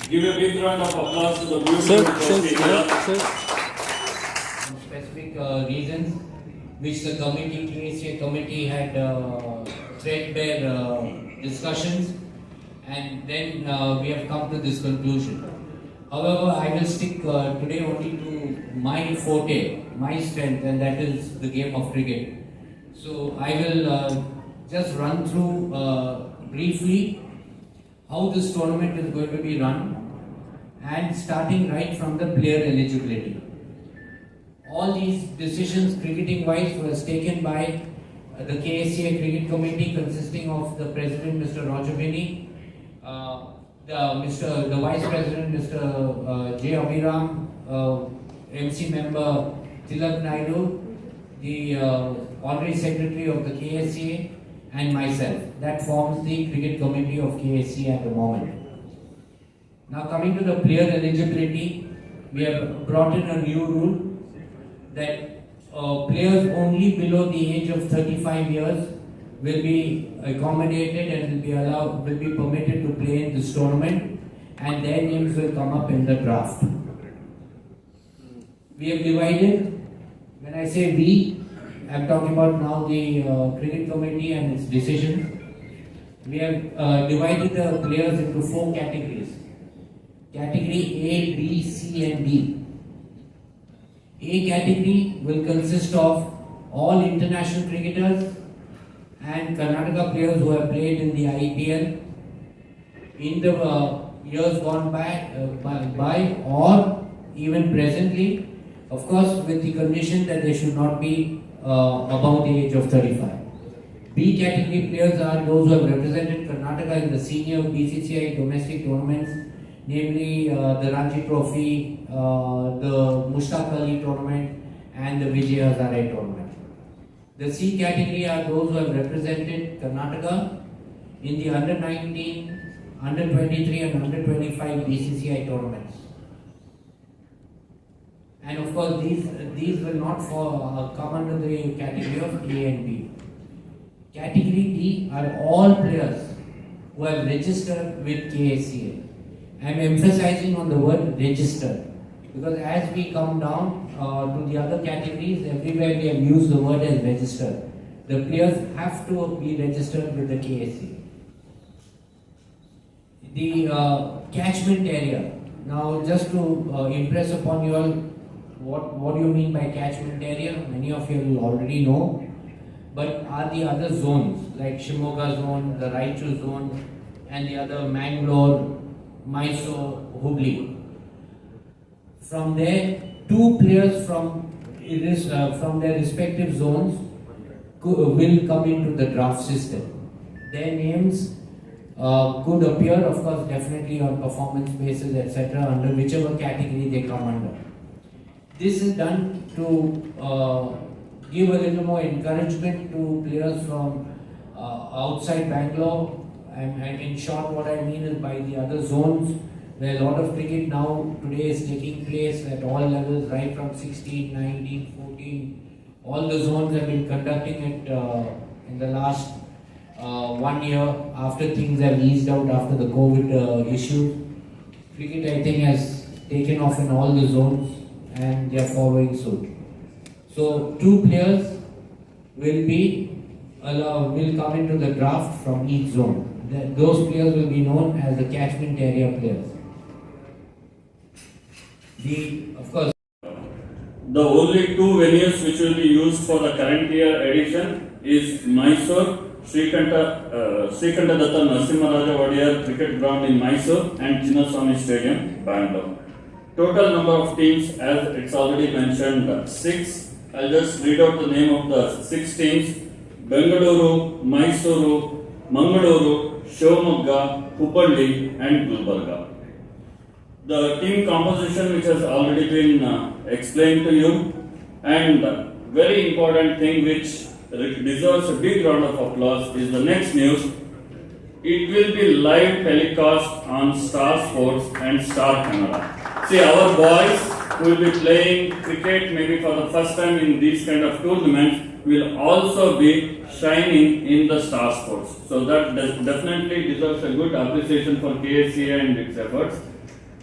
Give a big round of applause to the beautiful trophy here. Specific reasons which the committee, KSCA committee had threadbare discussions, and then we have come to this conclusion. However, I will stick today only to my forte, my strength, and that is the game of cricket. So I will just run through briefly how this tournament is going to be run, and starting right from the player eligibility. All these decisions cricketing wise was taken by the KSCA Cricket Committee, consisting of the President Mr. Roger Binney, the Vice President Mr. J. Abhiram, MC Member Tilak Naidu, the Honorary Secretary of the KSCA, and myself. That forms the Cricket Committee of KSCA at the moment. Now coming to the player eligibility, we have brought in a new rule that players only below the age of 35 years will be accommodated and will be permitted to play in this tournament, and their names will come up in the draft. We have divided, when I say we, I am talking about now the Cricket Committee and its decisions. We have divided the players into 4 categories. Category A, B, C and D. A category will consist of all international cricketers and Karnataka players who have played in the IPL in the years gone by or even presently, of course with the condition that they should not be above the age of 35. B category players are those who have represented Karnataka in the senior BCCI domestic tournaments, namely the Ranji Trophy, the Mushtaq Ali tournament and the Vijay Hazare tournament. The C category are those who have represented Karnataka in the under 19, under 23 and under 25 BCCI tournaments. And of course these will not come under the category of A and B. Category D are all players who have registered with KSCA. I am emphasizing on the word registered, because as we come down to the other categories, everywhere we have used the word as registered. The players have to be registered with the KSCA. The catchment area. Now just to impress upon you all what do you mean by catchment area? Many of you will already know. But are the other zones like Shimoga zone, the Raichur zone and the other Mangalore, Mysore, Hubli. From there, 2 players from their respective zones will come into the draft system. Their names could appear, of course, definitely on performance basis, etc., under whichever category they come under. This is done to give a little more encouragement to players from outside Bangalore. And in short, what I mean is by the other zones, where a lot of cricket now today is taking place at all levels, right from 16, 19, 14. All the zones have been conducting it in the last 1 year after things have eased out after the COVID issue. Cricket, I think, has taken off in all the zones and they are following suit. So 2 players will come into the draft from each zone. Those players will be known as the catchment area players. Of course, the only 2 venues which will be used for the current year edition is Mysore, Srikanta Datta Narasimharaja Wadiyar Cricket Ground in Mysore and Chinnaswamy Stadium, Bangalore. Total number of teams, as it's already mentioned, 6. I'll just read out the name of the 6 teams: Bengaluru, Mysuru, Mangaluru, Shivamogga, Hubballi and Gulbarga. The team composition which has already been explained to you, and very important thing which deserves a big round of applause is the next news. It will be live telecast on Star Sports and Star Canada. See, our boys who will be playing cricket maybe for the first time in these kind of tournaments will also be shining in the Star Sports. So that definitely deserves a good appreciation for KSCA and its efforts.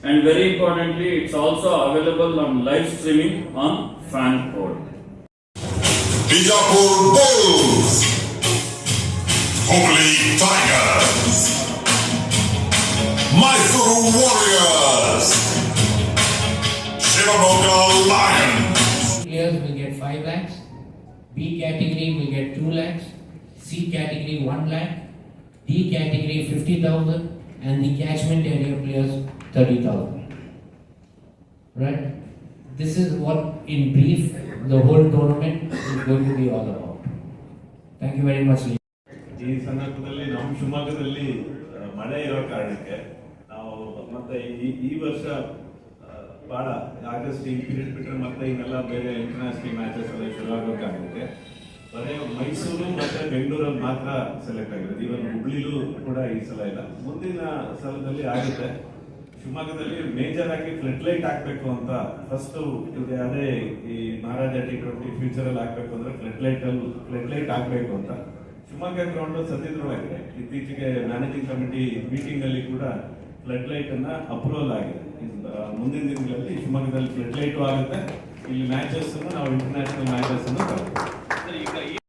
and very importantly, it's also available on live streaming on fan code. Bijapur Bulls, Hooghly Tigers, Mysuru Warriors, Shivamoga Lions. Players will get 5 lakhs, B category will get 2 lakhs, C category 1 lakh, D category 50,000, and the catchment area players 30,000. Right? This is what, in brief, the whole tournament is going to be all about. Thank you very much. ಈ ಸಂದರ್ಭದಲ್ಲಿ ನಮ್ಮ ಶಿವಮೊಗ್ಗದಲ್ಲಿ ಮಳೆ ಇರೋ ಕಾರಣಕ್ಕೆ ನಾವು ಮತ್ತೆ ಈ ವರ್ಷ ಭಾಳ ಆಗಸ್ಟ್ ಈ ಪೀರಿಯಡ್ ಬಿಟ್ಟರೆ ಮತ್ತೆ ಇನ್ನೆಲ್ಲ ಬೇರೆ ಇಂಟರ್ನ್ಯಾಷನಲ್ ಮ್ಯಾಚಸ್ ಎಲ್ಲ ಶುರುವಾಗೋ ಕಾರಣಕ್ಕೆ ಬರೀ ಮೈಸೂರು ಮತ್ತೆ ಬೆಂಗಳೂರಲ್ಲಿ ಮಾತ್ರ ಸೆಲೆಕ್ಟ್ ಆಗಿರೋದು. ಇವನ್ ಹುಬ್ಳಿಲೂ ಕೂಡ ಈ ಸಲ ಇಲ್ಲ. ಮುಂದಿನ ಸಲದಲ್ಲಿ ಆಗುತ್ತೆ. ಶಿವಮೊಗ್ಗದಲ್ಲಿ ಮೇಜರ್ ಆಗಿ ಫ್ಲಡ್ ಲೈಟ್ ಹಾಕ್ಬೇಕು ಅಂತ ಫಸ್ಟ್ ಇದೆ. ಅದೇ ಈ ಮಹಾರಾಜ T20 ಫ್ಯೂಚರ್ ಅಲ್ಲಿ ಹಾಕ್ಬೇಕು ಅಂದ್ರೆ ಫ್ಲಡ್ ಲೈಟ್ ಹಾಕ್ಬೇಕು ಅಂತ ಶಿವಮೊಗ್ಗ ಗ್ರೌಂಡ್ ಸದ್ಯದೊಳಗೆ ಇತ್ತೀಚೆಗೆ ಮ್ಯಾನೇಜಿಂಗ್ ಕಮಿಟಿ ಮೀಟಿಂಗ್ ಅಲ್ಲಿ ಕೂಡ ಫ್ಲಡ್ ಲೈಟ್ ಅನ್ನ ಅಪ್ರೂವಲ್ ಆಗಿದೆ. ಮುಂದಿನ ದಿನಗಳಲ್ಲಿ ಶಿವಮೊಗ್ಗದಲ್ಲಿ ಫ್ಲಡ್ ಲೈಟು ಆಗುತ್ತೆ. ಇಲ್ಲಿ ಮ್ಯಾಚಸ್ ನಾವು ಇಂಟರ್ನ್ಯಾಷನಲ್ ಮ್ಯಾಚಸ್ ಅನ್ನು